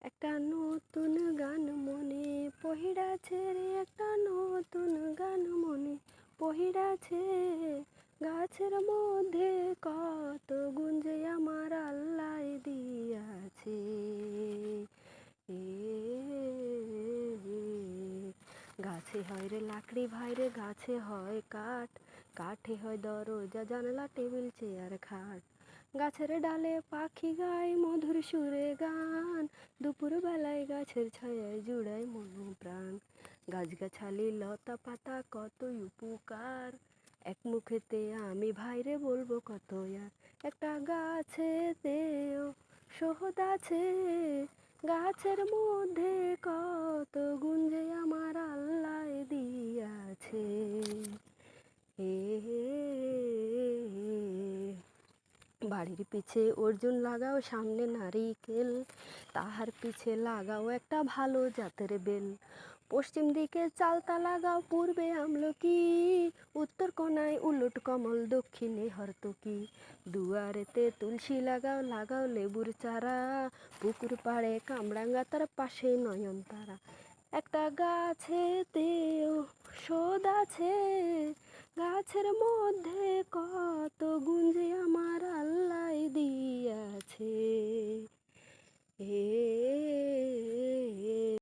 একটা নতুন গান মনে পহিড়াছে রে, একটা নতুন গান মনে পহিড়াছে। গাছের মধ্যে কত গুঞ্জে আমার আল্লাহ দিয়াছে। এ গাছে হয় রে লাকড়ি ভাই রে, গাছে হয় কাঠ, কাঠে হয় দরজা জানলা টেবিল চেয়ার খাট। গাছের ডালে পাখি গায় মধুর সুরে গান, দুপুর বেলায় গাছের ছায়ায় জুড়ায় মন প্রাণ। গাছগাছালি লতা পাতা কতই উপকার, এক মুখেতে আমি ভাইরে বলবো কত আর। একটা গাছেতেও শহদ আছে, গাছের মধ্যে কত গুঞ্জে আমার আল্লাহ দিয়াছে। হে বাড়ির পিছে অর্জুন লাগাও, সামনে নারিকেল, তাহার পিছে লাগাও একটা ভালো জাতের বেল। পশ্চিম দিকে চালতা লাগাও, পূর্বে আমলকি, উত্তর কোণায় উলট কমল, দক্ষিণে হরতকি। দুয়ারেতে তুলসী লাগাও, লাগাও লেবুর চারা, পুকুর পাড়ে কামরাঙ্গা, তার পাশে নয়নতারা। একটা গাছেতেও শোধ আছে, গাছের মধ্যে